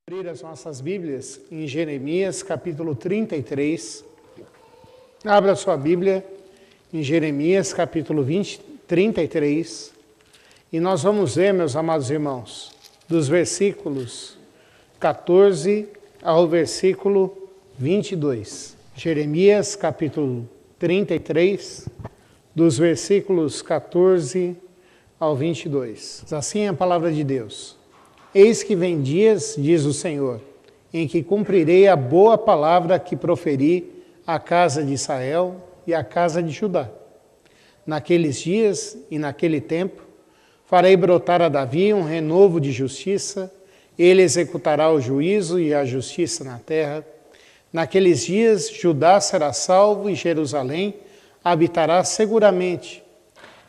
Abrir as nossas Bíblias em Jeremias, capítulo 33. Abra sua Bíblia em Jeremias, capítulo 33. E nós vamos ver, meus amados irmãos, dos versículos 14 ao versículo 22. Jeremias, capítulo 33, dos versículos 14 ao 22. Assim é a palavra de Deus. Eis que vem dias, diz o Senhor, em que cumprirei a boa palavra que proferi à casa de Israel e à casa de Judá. Naqueles dias e naquele tempo, farei brotar a Davi um renovo de justiça, ele executará o juízo e a justiça na terra. Naqueles dias, Judá será salvo e Jerusalém habitará seguramente.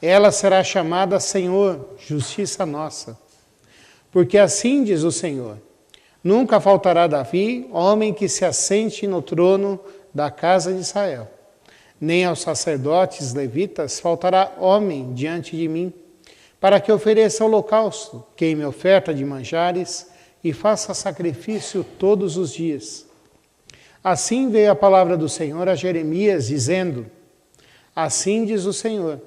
Ela será chamada Senhor, justiça nossa. Porque assim diz o Senhor, nunca faltará Davi, homem que se assente no trono da casa de Israel. Nem aos sacerdotes levitas faltará homem diante de mim, para que ofereça holocausto, queime oferta de manjares e faça sacrifício todos os dias. Assim veio a palavra do Senhor a Jeremias, dizendo, assim diz o Senhor,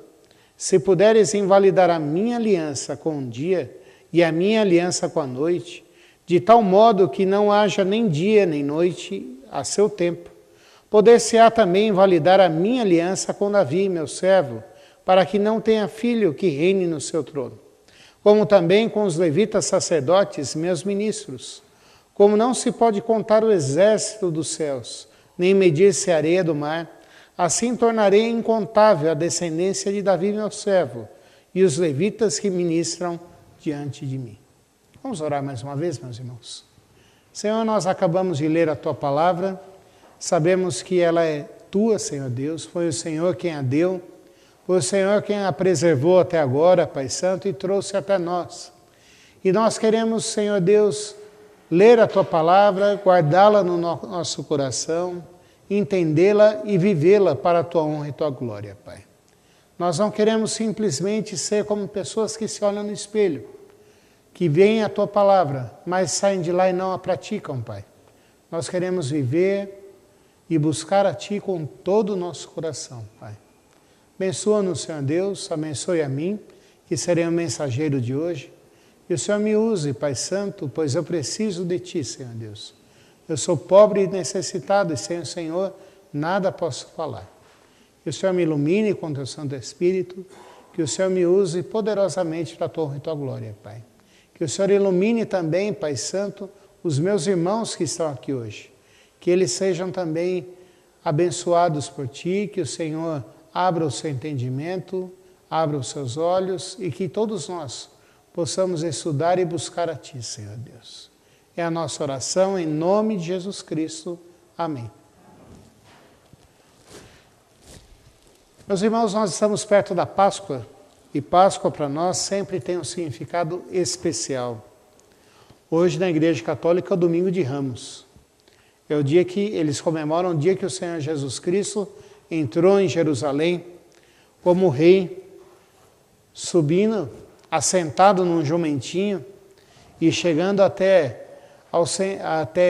se puderes invalidar a minha aliança com o dia, e a minha aliança com a noite, de tal modo que não haja nem dia nem noite a seu tempo. Poder-se-á também invalidar a minha aliança com Davi, meu servo, para que não tenha filho que reine no seu trono. Como também com os levitas sacerdotes, meus ministros. Como não se pode contar o exército dos céus, nem medir-se a areia do mar, assim tornarei incontável a descendência de Davi, meu servo, e os levitas que ministram diante de mim. Vamos orar mais uma vez, meus irmãos. Senhor, nós acabamos de ler a Tua palavra, sabemos que ela é Tua, Senhor Deus, foi o Senhor quem a deu, foi o Senhor quem a preservou até agora, Pai Santo, e trouxe até nós. E nós queremos, Senhor Deus, ler a Tua palavra, guardá-la no nosso coração, entendê-la e vivê-la para a Tua honra e Tua glória, Pai. Nós não queremos simplesmente ser como pessoas que se olham no espelho, que veem a Tua palavra, mas saem de lá e não a praticam, Pai. Nós queremos viver e buscar a Ti com todo o nosso coração, Pai. Abençoa-nos, Senhor Deus, abençoe a mim, que serei o mensageiro de hoje. E o Senhor me use, Pai Santo, pois eu preciso de Ti, Senhor Deus. Eu sou pobre e necessitado, e sem o Senhor nada posso falar. Que o Senhor me ilumine com o Teu Santo Espírito, que o Senhor me use poderosamente para a Tua honra e Tua glória, Pai. Que o Senhor ilumine também, Pai Santo, os meus irmãos que estão aqui hoje. Que eles sejam também abençoados por Ti, que o Senhor abra o seu entendimento, abra os seus olhos e que todos nós possamos estudar e buscar a Ti, Senhor Deus. É a nossa oração em nome de Jesus Cristo. Amém. Meus irmãos, nós estamos perto da Páscoa, e Páscoa para nós sempre tem um significado especial. Hoje na Igreja Católica é o Domingo de Ramos. É o dia que eles comemoram o dia que o Senhor Jesus Cristo entrou em Jerusalém como rei, subindo, assentado num jumentinho e chegando até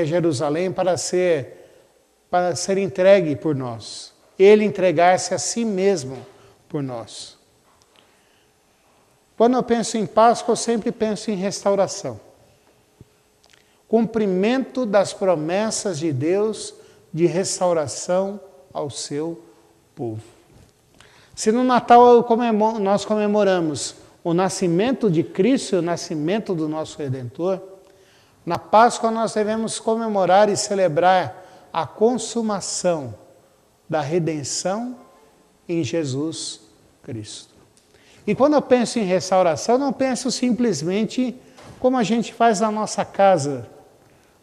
Jerusalém para ser entregue por nós. Ele entregar-se a si mesmo por nós. Quando eu penso em Páscoa, eu sempre penso em restauração. Cumprimento das promessas de Deus de restauração ao seu povo. Se no Natal nós comemoramos o nascimento de Cristo e o nascimento do nosso Redentor, na Páscoa nós devemos comemorar e celebrar a consumação da redenção em Jesus Cristo. E quando eu penso em restauração, eu não penso simplesmente como a gente faz na nossa casa.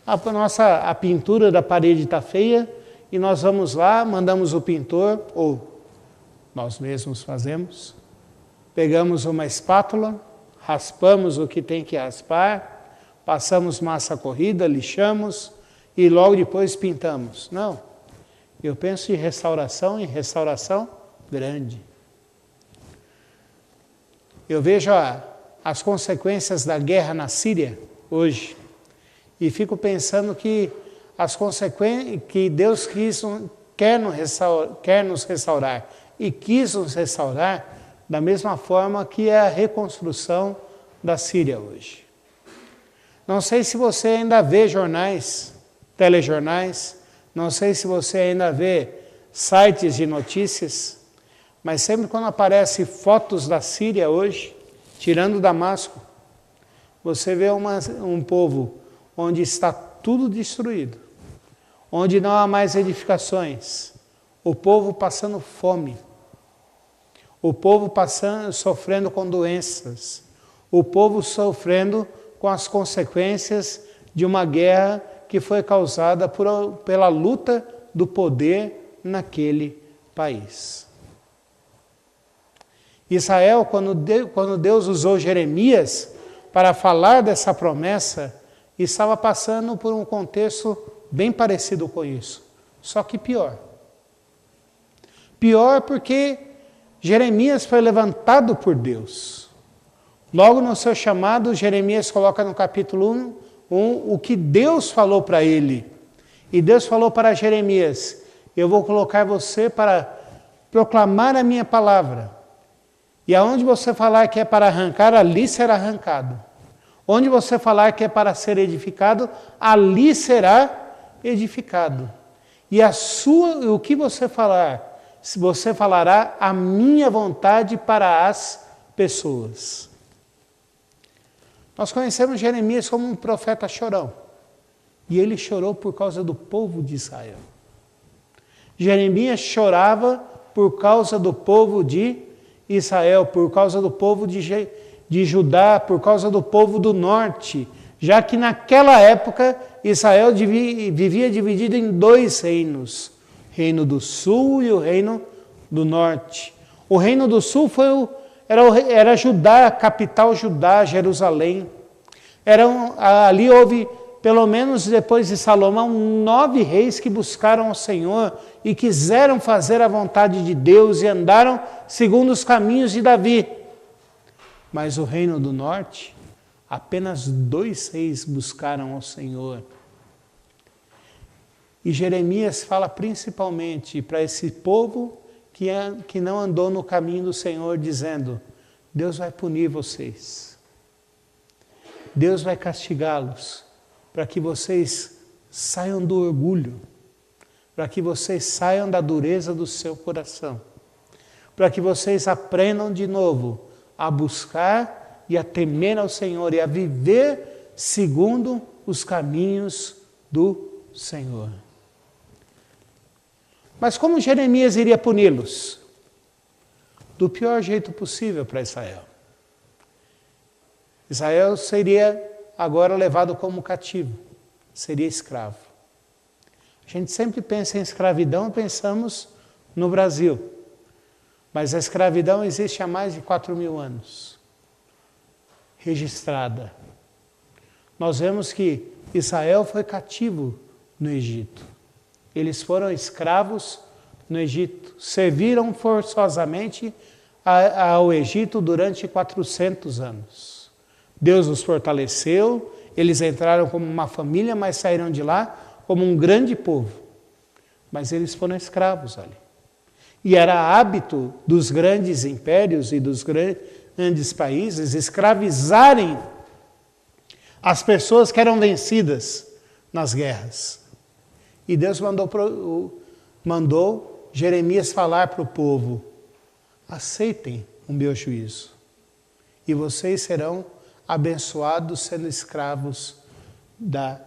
A pintura da parede está feia e nós vamos lá, mandamos o pintor, ou nós mesmos fazemos, pegamos uma espátula, raspamos o que tem que raspar, passamos massa corrida, lixamos e logo depois pintamos. Não. Eu penso em restauração grande. Eu vejo as consequências da guerra na Síria hoje. e fico pensando que as consequências que Deus quer nos restaurar e quis nos restaurar da mesma forma que é a reconstrução da Síria hoje. Não sei se você ainda vê jornais, telejornais, não sei se você ainda vê sites de notícias, mas sempre quando aparecem fotos da Síria hoje, tirando Damasco, você vê um povo onde está tudo destruído, onde não há mais edificações, o povo passando fome, o povo sofrendo com doenças, o povo sofrendo com as consequências de uma guerra que foi causada pela luta do poder naquele país. Israel, quando Deus usou Jeremias para falar dessa promessa, estava passando por um contexto bem parecido com isso, só que pior. Pior porque Jeremias foi levantado por Deus. Logo no seu chamado, Jeremias coloca no capítulo 1 o que Deus falou para ele. E Deus falou para Jeremias: eu vou colocar você para proclamar a minha palavra. E aonde você falar que é para arrancar, ali será arrancado. Onde você falar que é para ser edificado, ali será edificado. E o que você falar, se você falará a minha vontade para as pessoas. Nós conhecemos Jeremias como um profeta chorão. E ele chorou por causa do povo de Israel. Jeremias chorava por causa do povo de Israel, por causa do povo de Judá, por causa do povo do norte, já que naquela época Israel vivia dividido em 2 reinos, o reino do sul e o reino do norte. O reino do sul era Judá, a capital Judá, Jerusalém. Ali houve, pelo menos depois de Salomão, 9 reis que buscaram o Senhor e quiseram fazer a vontade de Deus e andaram segundo os caminhos de Davi. Mas o reino do norte, apenas 2 reis buscaram ao Senhor. E Jeremias fala principalmente para esse povo que não andou no caminho do Senhor, dizendo: Deus vai punir vocês. Deus vai castigá-los, para que vocês saiam do orgulho, para que vocês saiam da dureza do seu coração, para que vocês aprendam de novo a buscar e a temer ao Senhor e a viver segundo os caminhos do Senhor. Mas como Jeremias iria puni-los? Do pior jeito possível para Israel. Israel seria agora levado como cativo, seria escravo. A gente sempre pensa em escravidão, pensamos no Brasil. Mas a escravidão existe há mais de 4.000 anos, registrada. Nós vemos que Israel foi cativo no Egito. Eles foram escravos no Egito, serviram forçosamente ao Egito durante 400 anos. Deus os fortaleceu, eles entraram como uma família, mas saíram de lá como um grande povo. Mas eles foram escravos ali. E era hábito dos grandes impérios e dos grandes países escravizarem as pessoas que eram vencidas nas guerras. E Deus mandou Jeremias falar para o povo: aceitem o meu juízo, e vocês serão abençoados sendo escravos da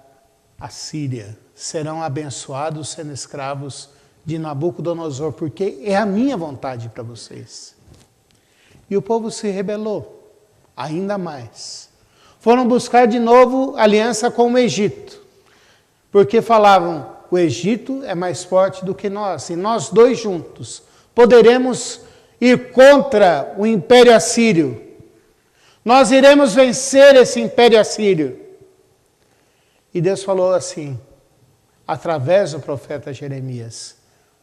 Assíria, serão abençoados sendo escravos de Nabucodonosor, porque é a minha vontade para vocês. E o povo se rebelou ainda mais. Foram buscar de novo aliança com o Egito, porque falavam: o Egito é mais forte do que nós, e nós 2 juntos poderemos ir contra o Império Assírio. Nós iremos vencer esse Império Assírio. E Deus falou assim, através do profeta Jeremias: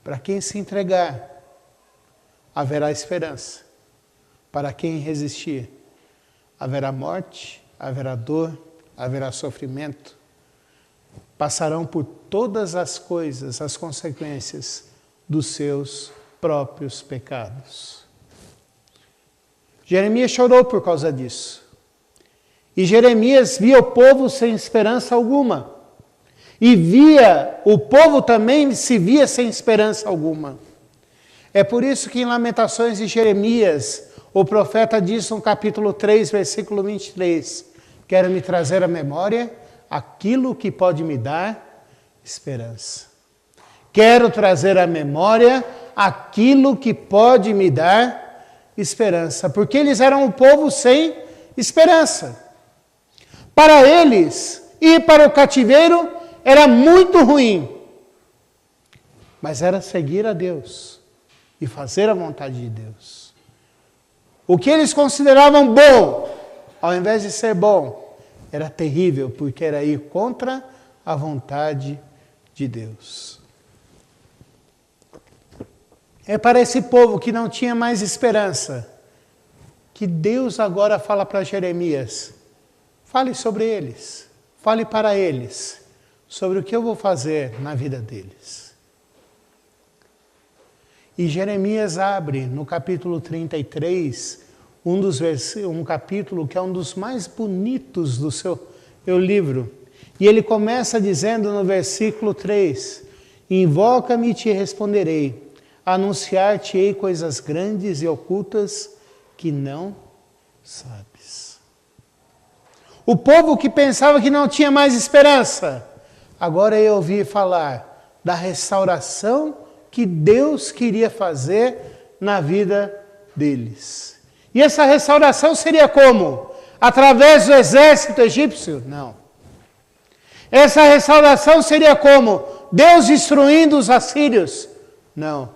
para quem se entregar, haverá esperança. Para quem resistir, haverá morte, haverá dor, haverá sofrimento. passarão por todas as coisas, as consequências dos seus próprios pecados. Jeremias chorou por causa disso. E Jeremias via o povo sem esperança alguma. E o povo também se via sem esperança alguma. É por isso que em Lamentações de Jeremias, o profeta diz no capítulo 3, versículo 23, quero me trazer à memória aquilo que pode me dar esperança. Quero trazer à memória aquilo que pode me dar esperança, porque eles eram um povo sem esperança. Para eles, ir para o cativeiro era muito ruim, mas era seguir a Deus e fazer a vontade de Deus. O que eles consideravam bom, ao invés de ser bom, era terrível, porque era ir contra a vontade de Deus. É para esse povo que não tinha mais esperança, que Deus agora fala para Jeremias, fale sobre eles, fale para eles, sobre o que eu vou fazer na vida deles. E Jeremias abre no capítulo 33, um capítulo que é um dos mais bonitos do seu livro. E ele começa dizendo no versículo 3, invoca-me e te responderei, anunciar-te-ei coisas grandes e ocultas que não sabes. O povo que pensava que não tinha mais esperança, agora ia ouvir falar da restauração que Deus queria fazer na vida deles. E essa restauração seria como? Através do exército egípcio? Não. Essa restauração seria como? Deus destruindo os assírios? Não.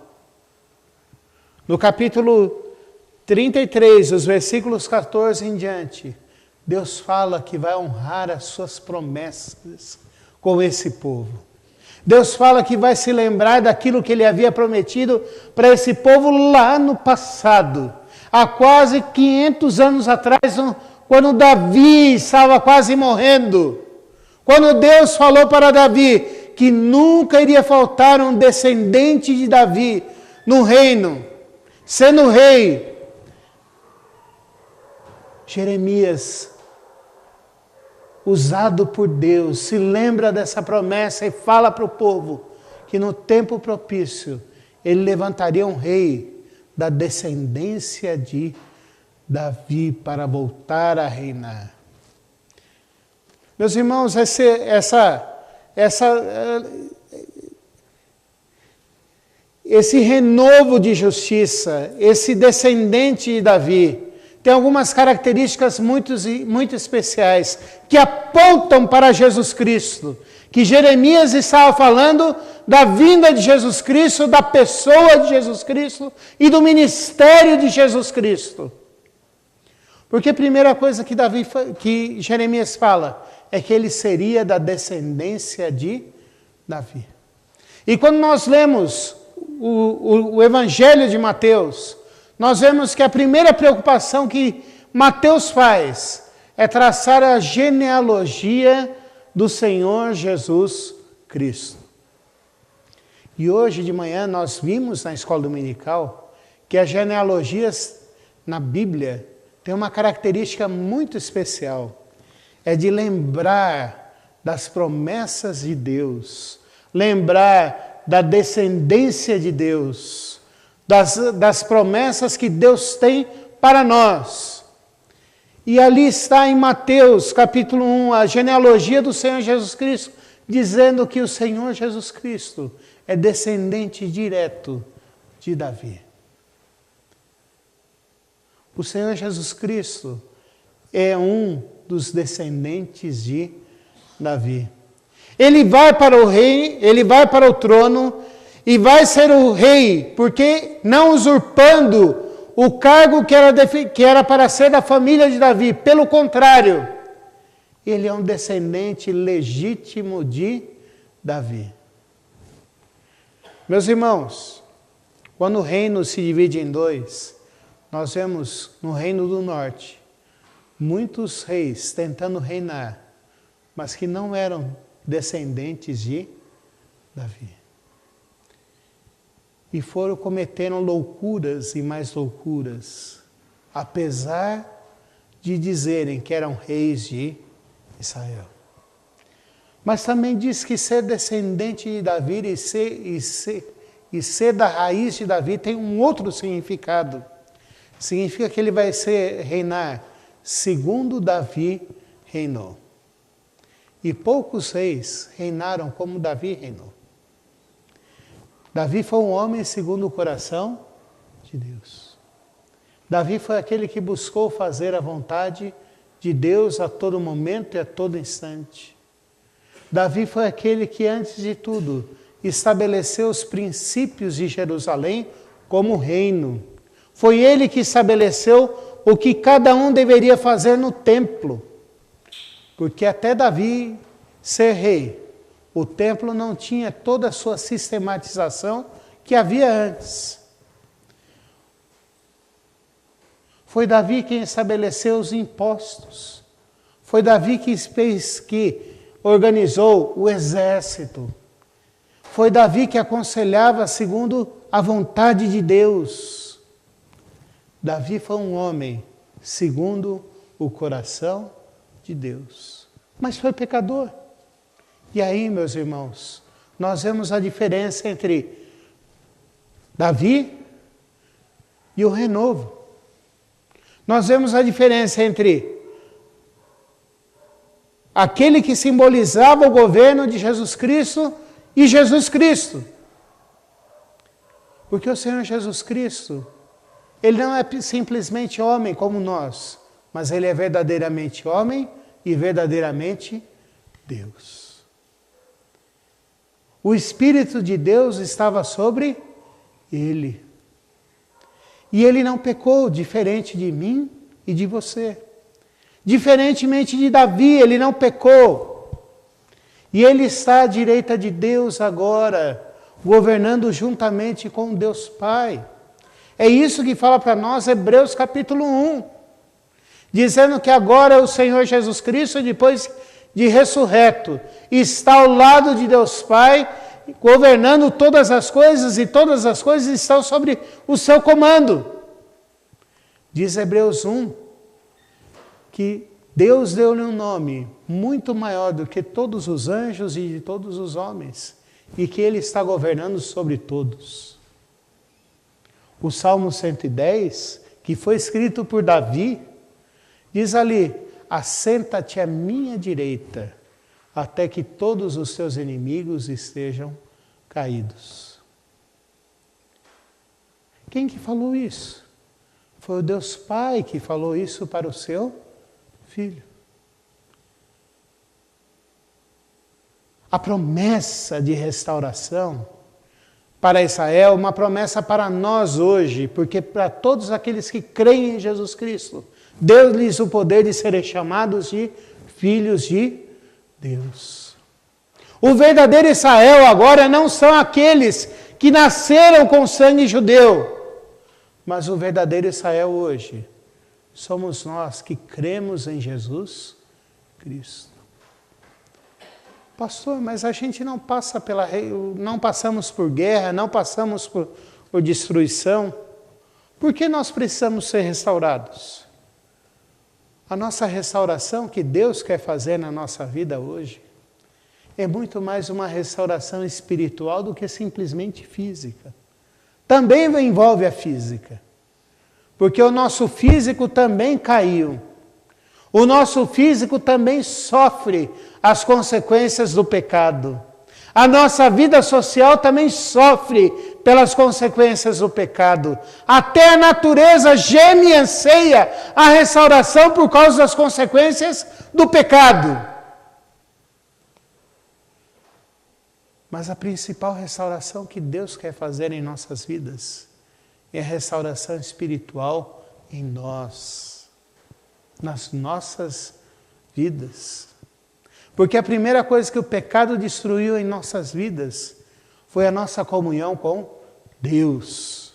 No capítulo 33, os versículos 14 em diante, Deus fala que vai honrar as suas promessas com esse povo. Deus fala que vai se lembrar daquilo que ele havia prometido para esse povo lá no passado. Há quase 500 anos atrás, quando Davi estava quase morrendo. Quando Deus falou para Davi que nunca iria faltar um descendente de Davi no reino, sendo rei. Jeremias, usado por Deus, se lembra dessa promessa e fala para o povo que no tempo propício ele levantaria um rei da descendência de Davi para voltar a reinar. Meus irmãos, esse renovo de justiça, esse descendente de Davi, tem algumas características muito especiais que apontam para Jesus Cristo. Que Jeremias estava falando da vinda de Jesus Cristo, da pessoa de Jesus Cristo e do ministério de Jesus Cristo. Porque a primeira coisa que Jeremias fala é que ele seria da descendência de Davi. E quando nós lemos o Evangelho de Mateus, nós vemos que a primeira preocupação que Mateus faz é traçar a genealogia do Senhor Jesus Cristo. E hoje de manhã nós vimos na escola dominical que as genealogias na Bíblia têm uma característica muito especial. É de lembrar das promessas de Deus, lembrar da descendência de Deus, das promessas que Deus tem para nós. E ali está em Mateus capítulo 1, a genealogia do Senhor Jesus Cristo, dizendo que o Senhor Jesus Cristo é descendente direto de Davi. O Senhor Jesus Cristo é um dos descendentes de Davi. Ele vai para o rei, ele vai para o trono e vai ser o rei, porque não usurpando o cargo que era para ser da família de Davi. Pelo contrário, ele é um descendente legítimo de Davi. Meus irmãos, quando o reino se divide em dois, nós vemos no reino do norte muitos reis tentando reinar, mas que não eram descendentes de Davi. E foram cometendo loucuras e mais loucuras, apesar de dizerem que eram reis de Israel. Mas também diz que ser descendente de Davi e ser da raiz de Davi tem um outro significado. Significa que ele vai reinar segundo Davi reinou. E poucos reis reinaram como Davi reinou. Davi foi um homem segundo o coração de Deus. Davi foi aquele que buscou fazer a vontade de Deus a todo momento e a todo instante. Davi foi aquele que, antes de tudo, estabeleceu os princípios de Jerusalém como reino. Foi ele que estabeleceu o que cada um deveria fazer no templo. Porque até Davi ser rei, o templo não tinha toda a sua sistematização que havia antes. Foi Davi quem estabeleceu os impostos. Foi Davi que organizou o exército. Foi Davi que aconselhava segundo a vontade de Deus. Davi foi um homem segundo o coração de Deus. Mas foi pecador. E aí, meus irmãos, nós vemos a diferença entre Davi e o renovo. Nós vemos a diferença entre aquele que simbolizava o governo de Jesus Cristo e Jesus Cristo. Porque o Senhor Jesus Cristo, ele não é simplesmente homem como nós, mas ele é verdadeiramente homem e verdadeiramente Deus. O Espírito de Deus estava sobre ele. E ele não pecou, diferente de mim e de você. Diferentemente de Davi, ele não pecou. E ele está à direita de Deus agora, governando juntamente com Deus Pai. É isso que fala para nós Hebreus capítulo 1. Dizendo que agora o Senhor Jesus Cristo, depois de ressurreto, está ao lado de Deus Pai, governando todas as coisas, e todas as coisas estão sobre o seu comando. Diz Hebreus 1, que Deus deu-lhe um nome muito maior do que todos os anjos e de todos os homens, e que Ele está governando sobre todos. O Salmo 110, que foi escrito por Davi, diz ali: assenta-te à minha direita, até que todos os teus inimigos estejam caídos. Quem que falou isso? Foi o Deus Pai que falou isso para o seu Filho. A promessa de restauração para Israel, uma promessa para nós hoje, porque para todos aqueles que creem em Jesus Cristo, deu-lhes o poder de serem chamados de filhos de Deus. O verdadeiro Israel agora não são aqueles que nasceram com sangue judeu, mas o verdadeiro Israel hoje somos nós que cremos em Jesus Cristo. Pastor, mas a gente não passamos por guerra, não passamos por destruição. Por que nós precisamos ser restaurados? A nossa restauração que Deus quer fazer na nossa vida hoje é muito mais uma restauração espiritual do que simplesmente física. Também envolve a física, porque o nosso físico também caiu. O nosso físico também sofre as consequências do pecado. A nossa vida social também sofre pelas consequências do pecado. Até a natureza geme e anseia a restauração por causa das consequências do pecado. Mas a principal restauração que Deus quer fazer em nossas vidas é a restauração espiritual em nós, nas nossas vidas. Porque a primeira coisa que o pecado destruiu em nossas vidas foi a nossa comunhão com Deus.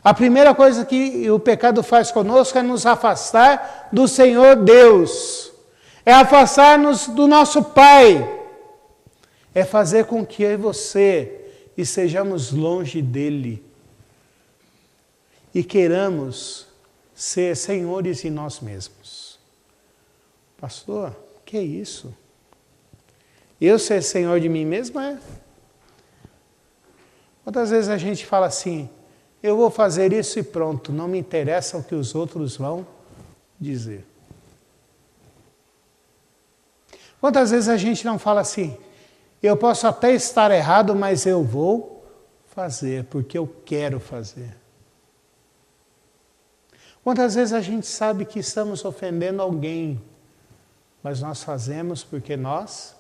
A primeira coisa que o pecado faz conosco é nos afastar do Senhor Deus. É afastar-nos do nosso Pai. é fazer com que eu e você estejamos longe dele e queiramos ser senhores em nós mesmos. Pastor, que é isso? Eu ser senhor de mim mesmo é? Quantas vezes a gente fala assim, eu vou fazer isso e pronto, não me interessa o que os outros vão dizer. Quantas vezes a gente não fala assim, eu posso até estar errado, mas eu vou fazer, porque eu quero fazer. Quantas vezes a gente sabe que estamos ofendendo alguém, mas nós fazemos porque nós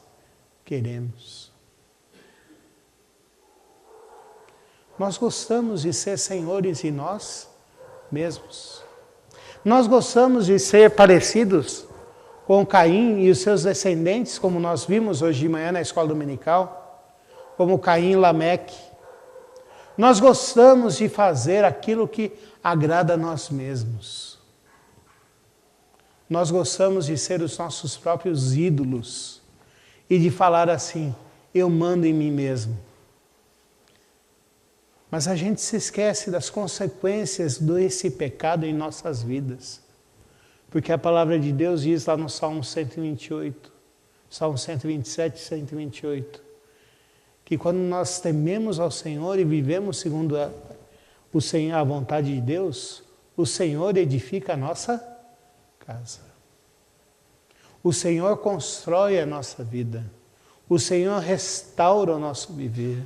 queremos. Nós gostamos de ser senhores em nós mesmos. Nós gostamos de ser parecidos com Caim e os seus descendentes, como nós vimos hoje de manhã na escola dominical, como Caim e Lameque. Nós gostamos de fazer aquilo que agrada a nós mesmos. Nós gostamos de ser os nossos próprios ídolos e de falar assim, eu mando em mim mesmo. Mas a gente se esquece das consequências desse pecado em nossas vidas. Porque a palavra de Deus diz lá no Salmo 128, Salmo 127 e 128, que quando nós tememos ao Senhor e vivemos segundo a vontade de Deus, o Senhor edifica a nossa casa. O Senhor constrói a nossa vida. O Senhor restaura o nosso viver.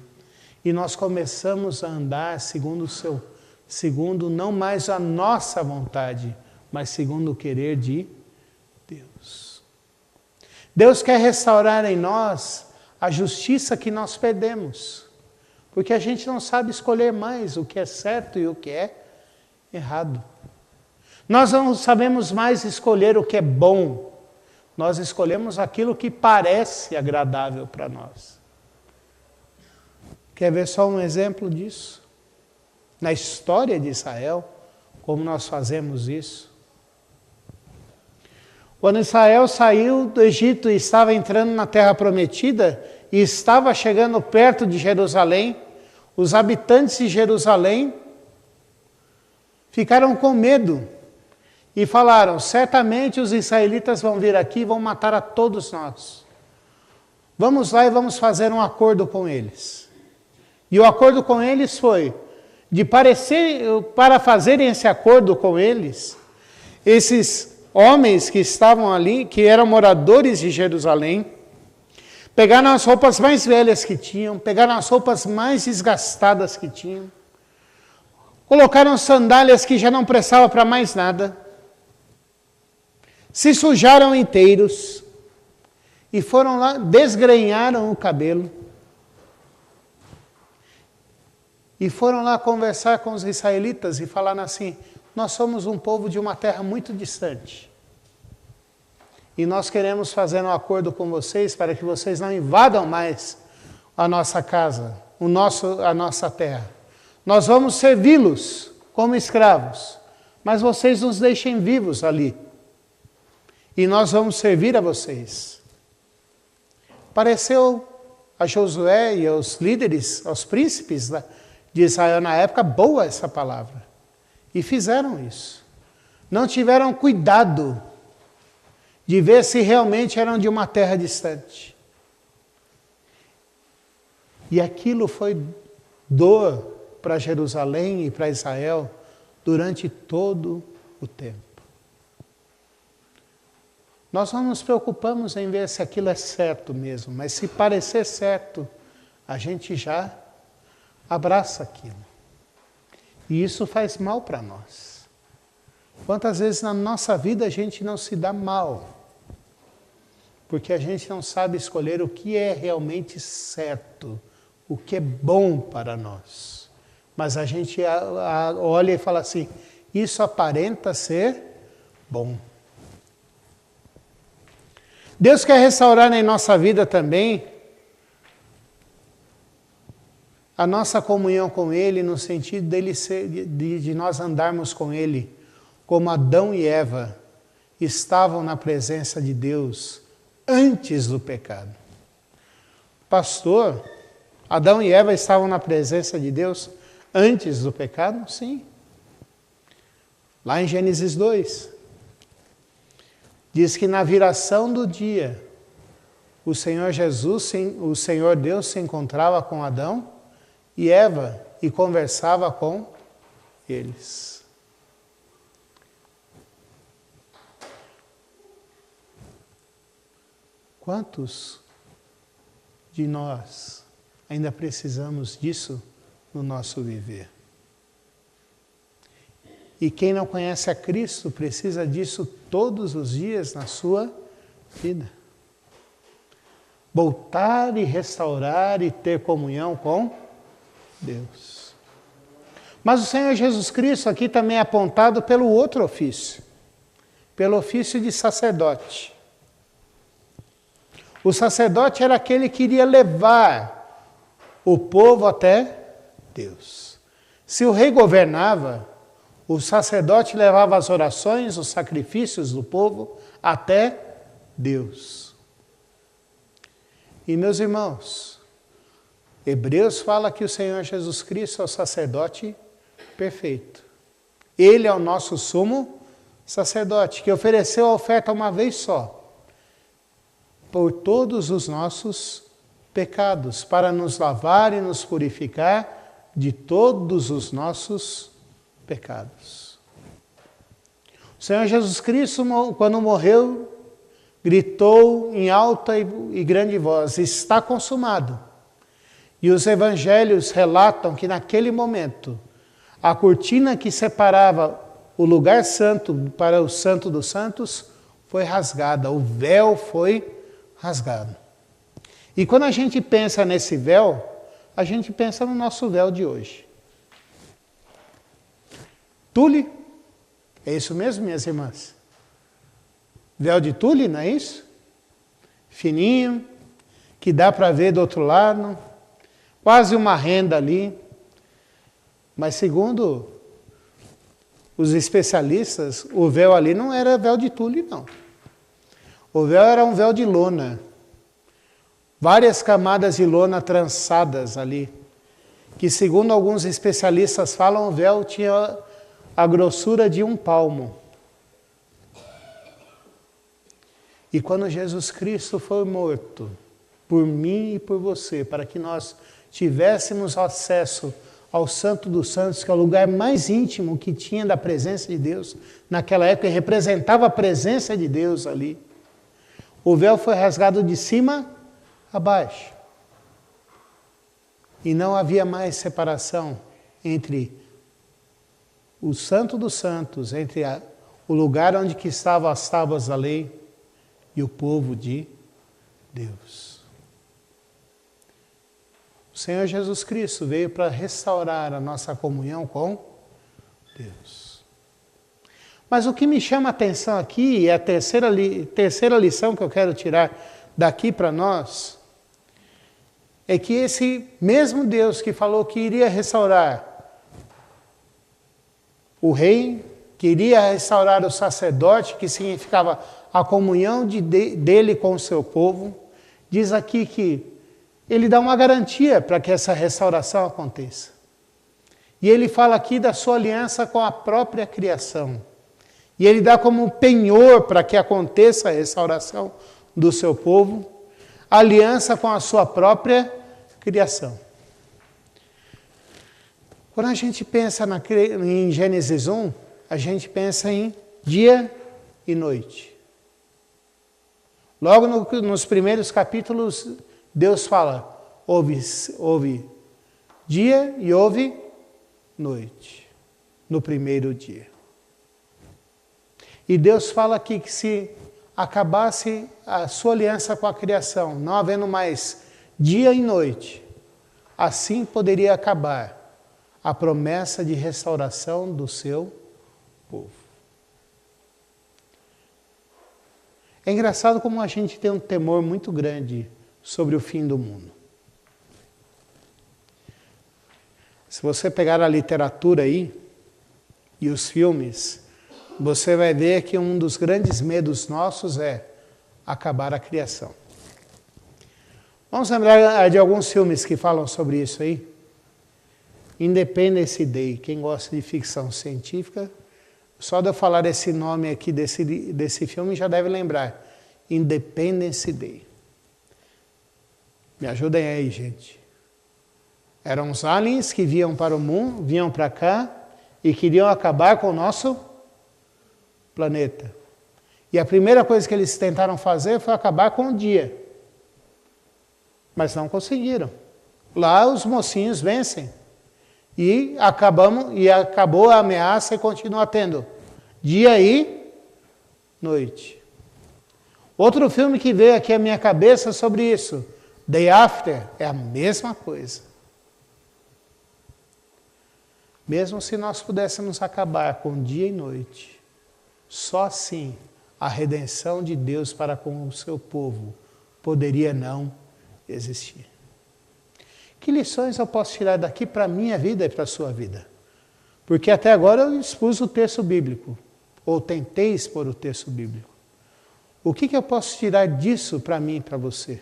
E nós começamos a andar segundo não mais a nossa vontade, mas segundo o querer de Deus. Deus quer restaurar em nós a justiça que nós perdemos, porque a gente não sabe escolher mais o que é certo e o que é errado. Nós não sabemos mais escolher o que é bom, nós escolhemos aquilo que parece agradável para nós. Quer ver só um exemplo disso? Na história de Israel, como nós fazemos isso. Quando Israel saiu do Egito e estava entrando na Terra Prometida, e estava chegando perto de Jerusalém, os habitantes de Jerusalém ficaram com medo e falaram, certamente os israelitas vão vir aqui e vão matar a todos nós. Vamos lá e vamos fazer um acordo com eles. E o acordo com eles foi, para fazerem esse acordo com eles, esses homens que estavam ali, que eram moradores de Jerusalém, pegaram as roupas mais velhas que tinham, pegaram as roupas mais desgastadas que tinham, colocaram sandálias que já não prestavam para mais nada, se sujaram inteiros e foram lá, desgrenharam o cabelo e foram lá conversar com os israelitas e falaram assim, nós somos um povo de uma terra muito distante. E nós queremos fazer um acordo com vocês para que vocês não invadam mais a nossa casa, a nossa terra. Nós vamos servi-los como escravos, mas vocês nos deixem vivos ali. E nós vamos servir a vocês. Pareceu a Josué e aos líderes, aos príncipes de Israel na época, boa essa palavra. E fizeram isso. Não tiveram cuidado de ver se realmente eram de uma terra distante. E aquilo foi dor para Jerusalém e para Israel durante todo o tempo. Nós não nos preocupamos em ver se aquilo é certo mesmo, mas se parecer certo, a gente já abraça aquilo. E isso faz mal para nós. Quantas vezes na nossa vida a gente não se dá mal? Porque a gente não sabe escolher o que é realmente certo, o que é bom para nós. Mas a gente olha e fala assim, isso aparenta ser bom. Deus quer restaurar em nossa vida também a nossa comunhão com Ele, no sentido de nós andarmos com Ele, como Adão e Eva estavam na presença de Deus antes do pecado. Pastor, Adão e Eva estavam na presença de Deus antes do pecado? Sim. Lá em Gênesis 2, diz que na viração do dia, o Senhor Jesus, o Senhor Deus se encontrava com Adão e Eva e conversava com eles. Quantos de nós ainda precisamos disso no nosso viver? E quem não conhece a Cristo precisa disso todos os dias na sua vida. Voltar e restaurar e ter comunhão com Deus. Mas o Senhor Jesus Cristo aqui também é apontado pelo outro ofício, pelo ofício de sacerdote. O sacerdote era aquele que iria levar o povo até Deus. Se o rei governava, o sacerdote levava as orações, os sacrifícios do povo até Deus. E meus irmãos, Hebreus fala que o Senhor Jesus Cristo é o sacerdote perfeito. Ele é o nosso sumo sacerdote, que ofereceu a oferta uma vez só, por todos os nossos pecados, para nos lavar e nos purificar de todos os nossos pecados. O Senhor Jesus Cristo, quando morreu, gritou em alta e grande voz: está consumado. E os evangelhos relatam que naquele momento, a cortina que separava o lugar santo para o santo dos santos foi rasgada, o véu foi rasgado. E quando a gente pensa nesse véu, a gente pensa no nosso véu de hoje. Tule, é isso mesmo, minhas irmãs? Véu de tule, não é isso? Fininho, que dá para ver do outro lado, quase uma renda ali. Mas segundo os especialistas, o véu ali não era véu de tule, não. O véu era um véu de lona. Várias camadas de lona trançadas ali. Que segundo alguns especialistas falam, o véu tinha a grossura de 1 palmo. E quando Jesus Cristo foi morto, por mim e por você, para que nós tivéssemos acesso ao Santo dos Santos, que é o lugar mais íntimo que tinha da presença de Deus, naquela época representava a presença de Deus ali. O véu foi rasgado de cima a baixo. E não havia mais separação entre o Santo dos Santos, entre o lugar onde que estavam as tábuas da lei e o povo de Deus. O Senhor Jesus Cristo veio para restaurar a nossa comunhão com Deus. Mas o que me chama a atenção aqui, e a terceira lição que eu quero tirar daqui para nós, é que esse mesmo Deus que falou que iria restaurar o rei, que iria restaurar o sacerdote, que significava a comunhão dele com o seu povo, diz aqui que ele dá uma garantia para que essa restauração aconteça. E ele fala aqui da sua aliança com a própria criação. E ele dá como penhor para que aconteça a restauração do seu povo, a aliança com a sua própria criação. Quando a gente pensa em Gênesis 1, a gente pensa em dia e noite. Logo nos primeiros capítulos, Deus fala, houve dia e houve noite, no primeiro dia. E Deus fala aqui que se acabasse a sua aliança com a criação, não havendo mais dia e noite, assim poderia acabar a promessa de restauração do seu povo. É engraçado como a gente tem um temor muito grande sobre o fim do mundo. Se você pegar a literatura aí e os filmes, você vai ver que um dos grandes medos nossos é acabar a criação. Vamos lembrar de alguns filmes que falam sobre isso aí? Independence Day. Quem gosta de ficção científica, só de eu falar esse nome aqui desse filme já deve lembrar. Independence Day. Me ajudem aí, gente. Eram os aliens que vinham para o mundo, vinham para cá e queriam acabar com o nosso planeta. E a primeira coisa que eles tentaram fazer foi acabar com o dia. Mas não conseguiram. Lá os mocinhos vencem. E acabou a ameaça e continua tendo dia e noite. Outro filme que veio aqui à minha cabeça sobre isso, Day After, é a mesma coisa. Mesmo se nós pudéssemos acabar com dia e noite, só assim a redenção de Deus para com o seu povo poderia não existir. Que lições eu posso tirar daqui para a minha vida e para a sua vida? Porque até agora eu expus o texto bíblico, ou tentei expor o texto bíblico. O que eu posso tirar disso para mim e para você?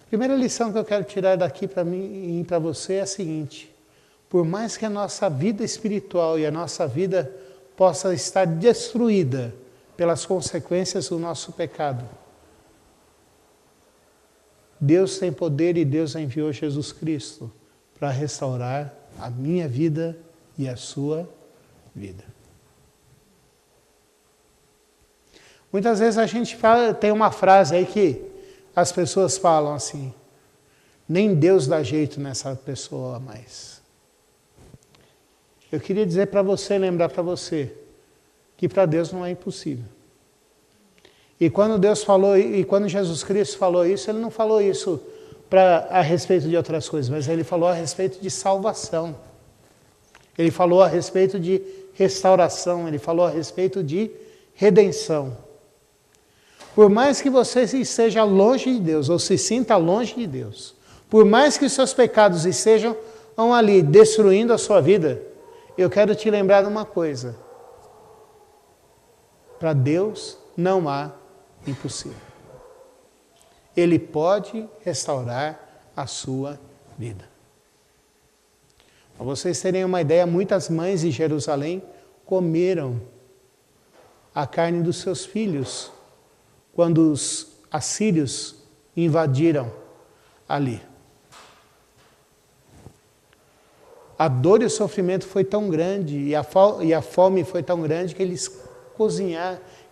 A primeira lição que eu quero tirar daqui para mim e para você é a seguinte: por mais que a nossa vida espiritual e a nossa vida possa estar destruída pelas consequências do nosso pecado, Deus tem poder e Deus enviou Jesus Cristo para restaurar a minha vida e a sua vida. Muitas vezes a gente tem uma frase aí que as pessoas falam assim: nem Deus dá jeito nessa pessoa mais. Eu queria dizer para você, lembrar para você, que para Deus não é impossível. E quando Deus falou, e quando Jesus Cristo falou isso, Ele não falou isso a respeito de outras coisas, mas Ele falou a respeito de salvação. Ele falou a respeito de restauração, Ele falou a respeito de redenção. Por mais que você esteja longe de Deus, ou se sinta longe de Deus, por mais que os seus pecados estejam ali destruindo a sua vida, eu quero te lembrar de uma coisa: para Deus não há impossível. Ele pode restaurar a sua vida. Para vocês terem uma ideia, muitas mães de Jerusalém comeram a carne dos seus filhos quando os assírios invadiram ali. A dor e o sofrimento foi tão grande e a fome foi tão grande que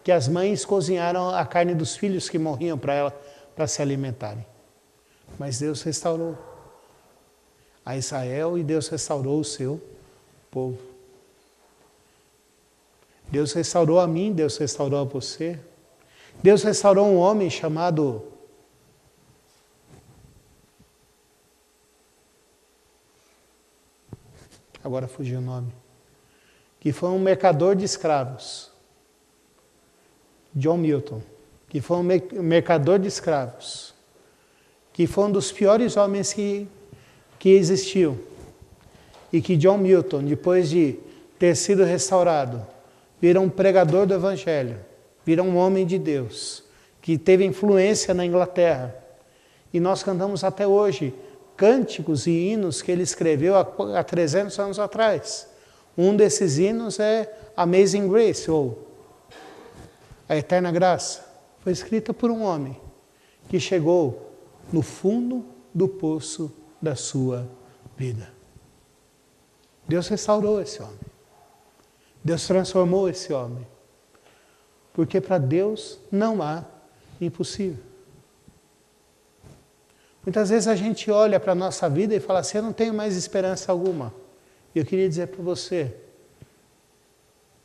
que as mães cozinharam a carne dos filhos que morriam para se alimentarem. Mas Deus restaurou a Israel e Deus restaurou o seu povo. Deus restaurou a mim, Deus restaurou a você. Deus restaurou um homem chamado agora fugiu o nome, que foi um mercador de escravos, John Milton, que foi um mercador de escravos, que foi um dos piores homens que existiu, e que John Milton, depois de ter sido restaurado, vira um pregador do Evangelho, vira um homem de Deus, que teve influência na Inglaterra, e nós cantamos até hoje cânticos e hinos que ele escreveu há 300 anos atrás. Um desses hinos é Amazing Grace, ou A Eterna Graça. Foi escrita por um homem que chegou no fundo do poço da sua vida. Deus restaurou esse homem. Deus transformou esse homem. Porque para Deus não há impossível. Muitas vezes a gente olha para a nossa vida e fala assim: eu não tenho mais esperança alguma. E eu queria dizer para você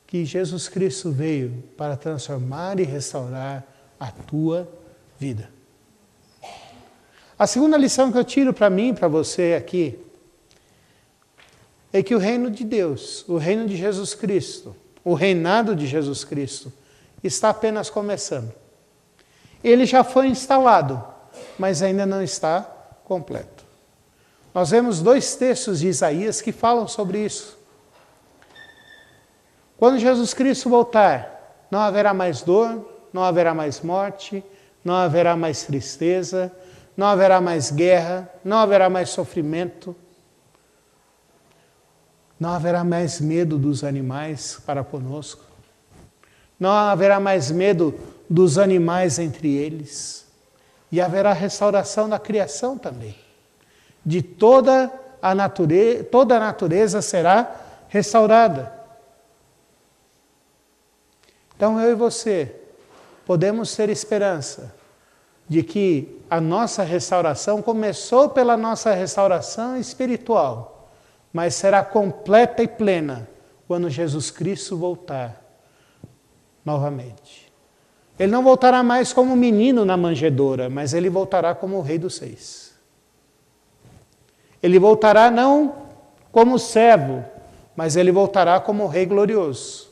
que Jesus Cristo veio para transformar e restaurar a tua vida. A segunda lição que eu tiro para mim e para você aqui é que o reino de Deus, o reino de Jesus Cristo, o reinado de Jesus Cristo está apenas começando. Ele já foi instalado, mas ainda não está completo. Nós vemos 2 textos de Isaías que falam sobre isso. Quando Jesus Cristo voltar, não haverá mais dor, não haverá mais morte, não haverá mais tristeza, não haverá mais guerra, não haverá mais sofrimento, não haverá mais medo dos animais para conosco, não haverá mais medo dos animais entre eles, e haverá restauração da criação também. De toda a natureza será restaurada. Então eu e você podemos ter esperança de que a nossa restauração começou pela nossa restauração espiritual, mas será completa e plena quando Jesus Cristo voltar novamente. Ele não voltará mais como menino na manjedoura, mas ele voltará como o Rei dos Reis. Ele voltará não como servo, mas ele voltará como o Rei glorioso.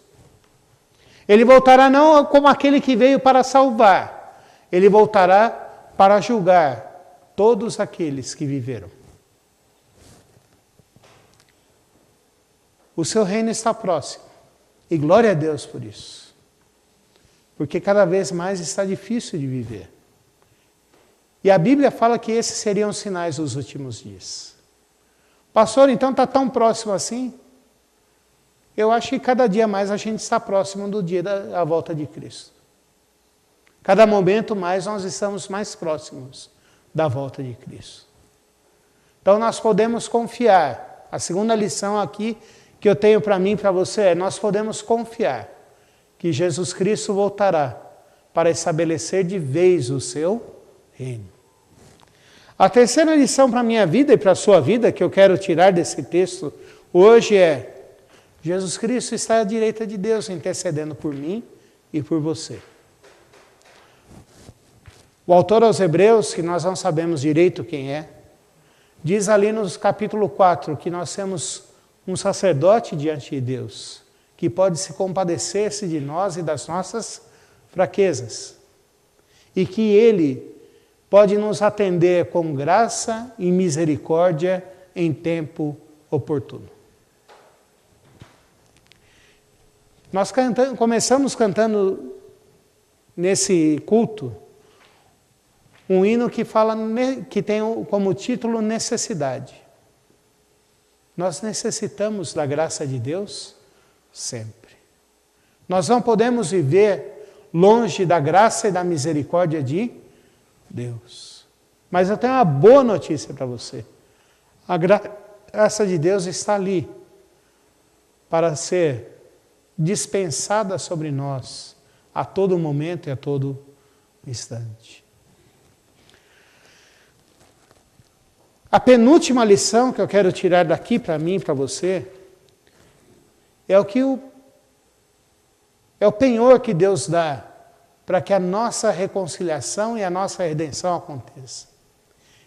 Ele voltará não como aquele que veio para salvar, ele voltará para julgar todos aqueles que viveram. O seu reino está próximo, e glória a Deus por isso. Porque cada vez mais está difícil de viver. E a Bíblia fala que esses seriam os sinais dos últimos dias. Pastor, então está tão próximo assim? Eu acho que cada dia mais a gente está próximo do dia da volta de Cristo. Cada momento mais nós estamos mais próximos da volta de Cristo. Então nós podemos confiar. A segunda lição aqui que eu tenho para mim e para você é: nós podemos confiar que Jesus Cristo voltará para estabelecer de vez o seu reino. A terceira lição para a minha vida e para a sua vida que eu quero tirar desse texto hoje é: Jesus Cristo está à direita de Deus intercedendo por mim e por você. O autor aos Hebreus, que nós não sabemos direito quem é, diz ali no capítulo 4 que nós temos um sacerdote diante de Deus, que pode se compadecer-se de nós e das nossas fraquezas, e que ele pode nos atender com graça e misericórdia em tempo oportuno. Nós começamos cantando nesse culto um hino que que tem como título necessidade. Nós necessitamos da graça de Deus sempre. Nós não podemos viver longe da graça e da misericórdia de Deus. Mas eu tenho uma boa notícia para você. A graça de Deus está ali para ser dispensada sobre nós a todo momento e a todo instante. A penúltima lição que eu quero tirar daqui para mim e para você é o penhor que Deus dá para que a nossa reconciliação e a nossa redenção aconteça.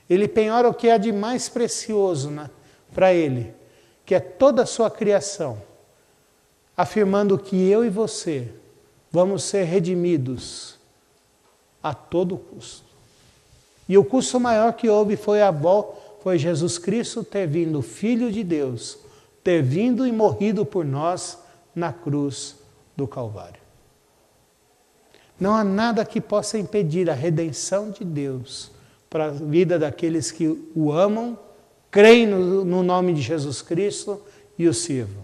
Ele penhora o que há de mais precioso para Ele, que é toda a sua criação, afirmando que eu e você vamos ser redimidos a todo custo. E o custo maior que houve foi Jesus Cristo ter vindo, Filho de Deus, ter vindo e morrido por nós na cruz do Calvário. Não há nada que possa impedir a redenção de Deus para a vida daqueles que o amam, creem no nome de Jesus Cristo e o sirvam.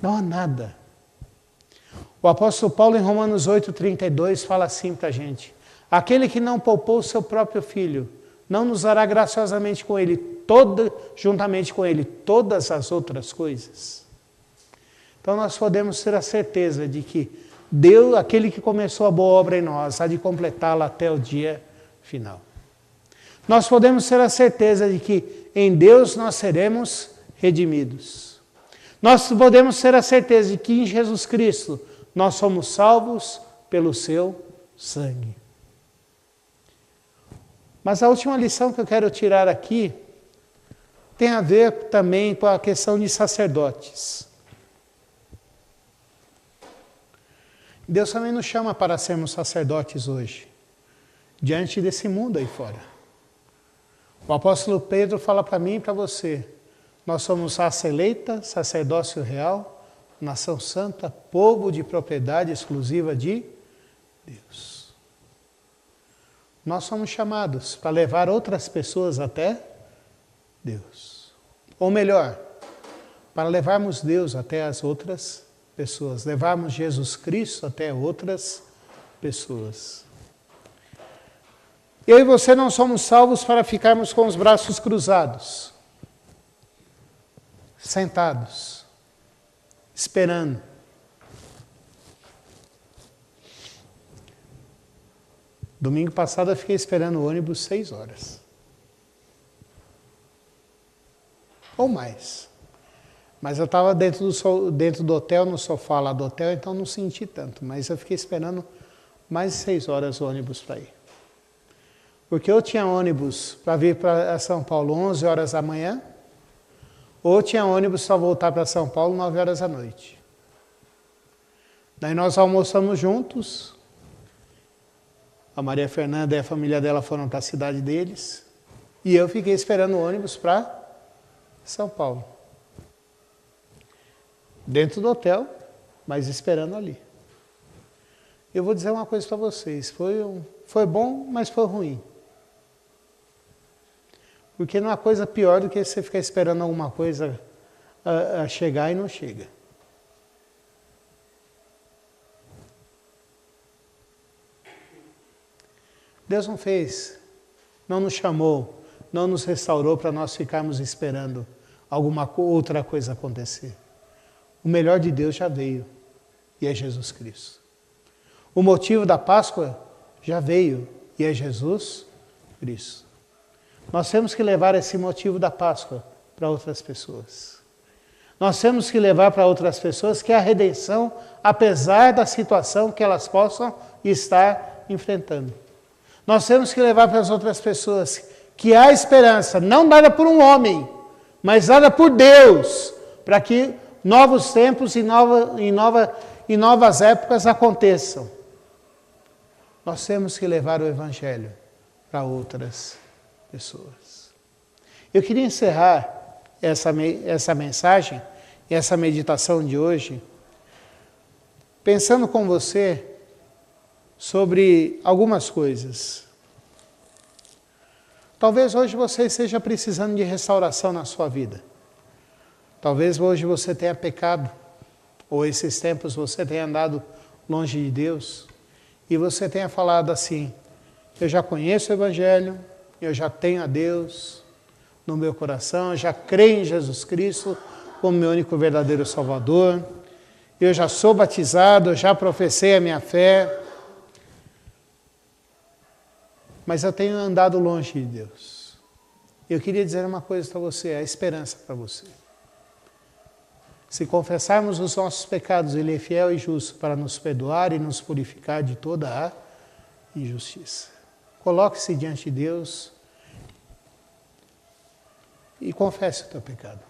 Não há nada. O apóstolo Paulo, em Romanos 8,32, fala assim para a gente: aquele que não poupou o seu próprio filho, não nos dará graciosamente com ele, juntamente com ele, todas as outras coisas. Então nós podemos ter a certeza de que Deus, aquele que começou a boa obra em nós, há de completá-la até o dia final. Nós podemos ter a certeza de que em Deus nós seremos redimidos. Nós podemos ter a certeza de que em Jesus Cristo nós somos salvos pelo seu sangue. Mas a última lição que eu quero tirar aqui tem a ver também com a questão de sacerdotes. Deus também nos chama para sermos sacerdotes hoje, diante desse mundo aí fora. O apóstolo Pedro fala para mim e para você: nós somos raça eleita, sacerdócio real, nação santa, povo de propriedade exclusiva de Deus. Nós somos chamados para levar outras pessoas até Deus. Ou melhor, para levarmos Deus até as outras pessoas, levarmos Jesus Cristo até outras pessoas. Eu e você não somos salvos para ficarmos com os braços cruzados, sentados, esperando. Domingo passado eu fiquei esperando o ônibus 6 horas. Ou mais. Mas eu estava dentro do hotel, no sofá lá do hotel, então não senti tanto. Mas eu fiquei esperando mais de 6 horas o ônibus para ir. Porque eu tinha ônibus para vir para São Paulo 11 horas da manhã, ou tinha ônibus para voltar para São Paulo 9 horas da noite. Daí nós almoçamos juntos. A Maria Fernanda e a família dela foram para a cidade deles. E eu fiquei esperando o ônibus para São Paulo. Dentro do hotel, mas esperando ali. Eu vou dizer uma coisa para vocês. Foi bom, mas foi ruim. Porque não há coisa pior do que você ficar esperando alguma coisa a chegar e não chega. Deus não fez, não nos chamou, não nos restaurou para nós ficarmos esperando alguma outra coisa acontecer. O melhor de Deus já veio, e é Jesus Cristo. O motivo da Páscoa já veio, e é Jesus Cristo. Nós temos que levar esse motivo da Páscoa para outras pessoas. Nós temos que levar para outras pessoas que a redenção, apesar da situação que elas possam estar enfrentando. Nós temos que levar para as outras pessoas que há esperança, não dada por um homem, mas dada por Deus, para que novos tempos e novas épocas aconteçam. Nós temos que levar o Evangelho para outras pessoas. Eu queria encerrar essa mensagem, essa meditação de hoje, pensando com você sobre algumas coisas. Talvez hoje você esteja precisando de restauração na sua vida. Talvez hoje você tenha pecado, ou esses tempos você tenha andado longe de Deus, e você tenha falado assim: eu já conheço o Evangelho, eu já tenho a Deus no meu coração, eu já creio em Jesus Cristo como meu único verdadeiro Salvador, eu já sou batizado, eu já professei a minha fé, mas eu tenho andado longe de Deus. Eu queria dizer uma coisa para você, a esperança para você. Se confessarmos os nossos pecados, Ele é fiel e justo para nos perdoar e nos purificar de toda a injustiça. Coloque-se diante de Deus e confesse o teu pecado.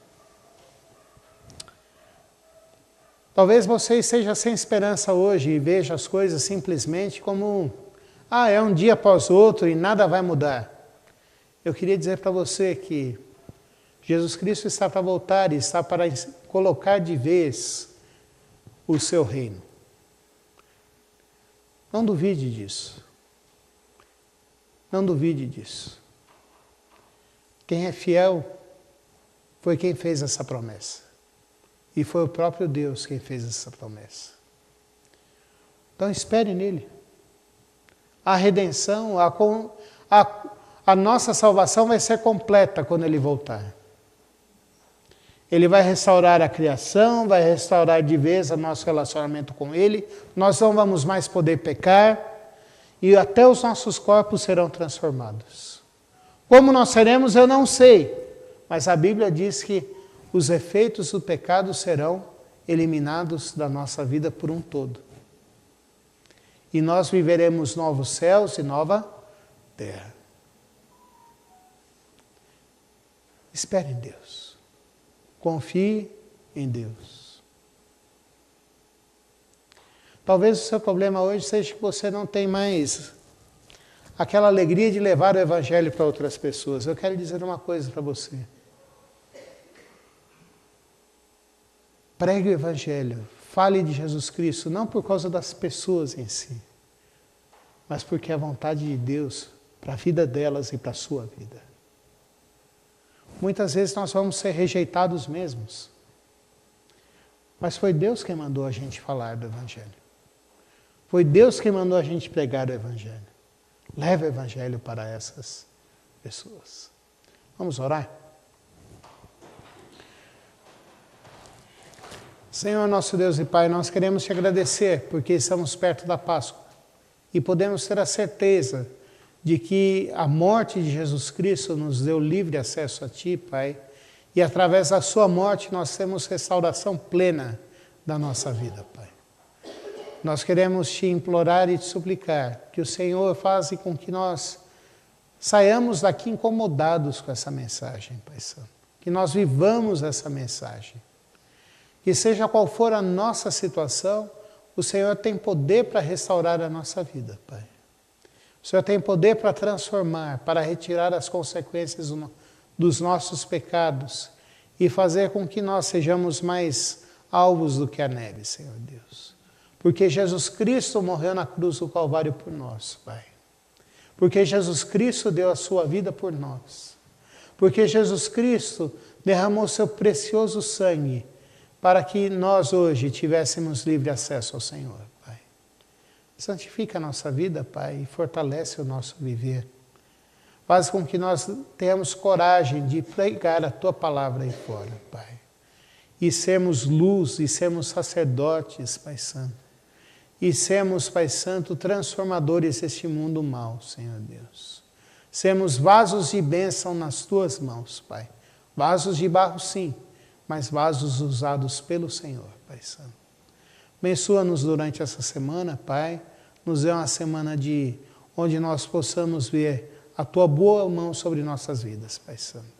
Talvez você esteja sem esperança hoje e veja as coisas simplesmente como é um dia após outro e nada vai mudar. Eu queria dizer para você que Jesus Cristo está para voltar e está para colocar de vez o seu reino. Não duvide disso. Não duvide disso. Quem é fiel foi quem fez essa promessa. E foi o próprio Deus quem fez essa promessa. Então espere nele. A redenção, a nossa salvação vai ser completa quando Ele voltar. Ele vai restaurar a criação, vai restaurar de vez o nosso relacionamento com Ele. Nós não vamos mais poder pecar e até os nossos corpos serão transformados. Como nós seremos, eu não sei, mas a Bíblia diz que os efeitos do pecado serão eliminados da nossa vida por um todo. E nós viveremos novos céus e nova terra. Espere em Deus. Confie em Deus. Talvez o seu problema hoje seja que você não tem mais aquela alegria de levar o Evangelho para outras pessoas. Eu quero dizer uma coisa para você. Pregue o Evangelho. Fale de Jesus Cristo, não por causa das pessoas em si, mas porque a vontade de Deus para a vida delas e para a sua vida. Muitas vezes nós vamos ser rejeitados mesmos. Mas foi Deus quem mandou a gente falar do Evangelho. Foi Deus quem mandou a gente pregar o Evangelho. Leva o Evangelho para essas pessoas. Vamos orar? Senhor, nosso Deus e Pai, nós queremos te agradecer porque estamos perto da Páscoa e podemos ter a certeza de que a morte de Jesus Cristo nos deu livre acesso a Ti, Pai, e através da sua morte nós temos restauração plena da nossa vida, Pai. Nós queremos te implorar e te suplicar que o Senhor faça com que nós saiamos daqui incomodados com essa mensagem, Pai Santo. Que nós vivamos essa mensagem. Que seja qual for a nossa situação, o Senhor tem poder para restaurar a nossa vida, Pai. O Senhor tem poder para transformar, para retirar as consequências dos nossos pecados e fazer com que nós sejamos mais alvos do que a neve, Senhor Deus. Porque Jesus Cristo morreu na cruz do Calvário por nós, Pai. Porque Jesus Cristo deu a sua vida por nós. Porque Jesus Cristo derramou seu precioso sangue para que nós hoje tivéssemos livre acesso ao Senhor, Pai. Santifica a nossa vida, Pai, e fortalece o nosso viver. Faz com que nós tenhamos coragem de pregar a Tua palavra aí fora, Pai. E sermos luz, e sermos sacerdotes, Pai Santo. E sermos, Pai Santo, transformadores deste mundo mal, Senhor Deus. Sermos vasos de bênção nas Tuas mãos, Pai. Vasos de barro, sim, mas vasos usados pelo Senhor, Pai Santo. Abençoa-nos durante essa semana, Pai. Nos dê uma semana onde nós possamos ver a Tua boa mão sobre nossas vidas, Pai Santo.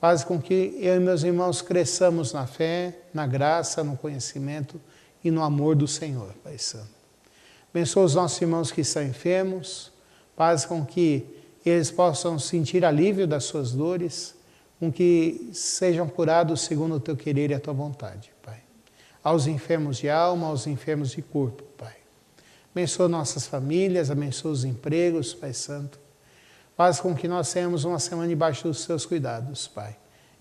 Faz com que eu e meus irmãos cresçamos na fé, na graça, no conhecimento e no amor do Senhor, Pai Santo. Abençoa os nossos irmãos que estão enfermos. Faz com que eles possam sentir alívio das suas dores, com que sejam curados segundo o Teu querer e a Tua vontade, Pai. Aos enfermos de alma, aos enfermos de corpo, Pai. Abençoa nossas famílias, abençoa os empregos, Pai Santo. Faz com que nós tenhamos uma semana debaixo dos Teus cuidados, Pai.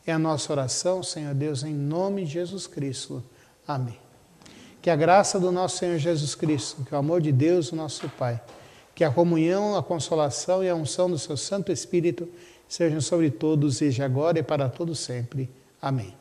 É a nossa oração, Senhor Deus, em nome de Jesus Cristo. Amém. Que a graça do nosso Senhor Jesus Cristo, que o amor de Deus, o nosso Pai, que a comunhão, a consolação e a unção do Seu Santo Espírito sejam sobre todos, desde agora e para todo sempre. Amém.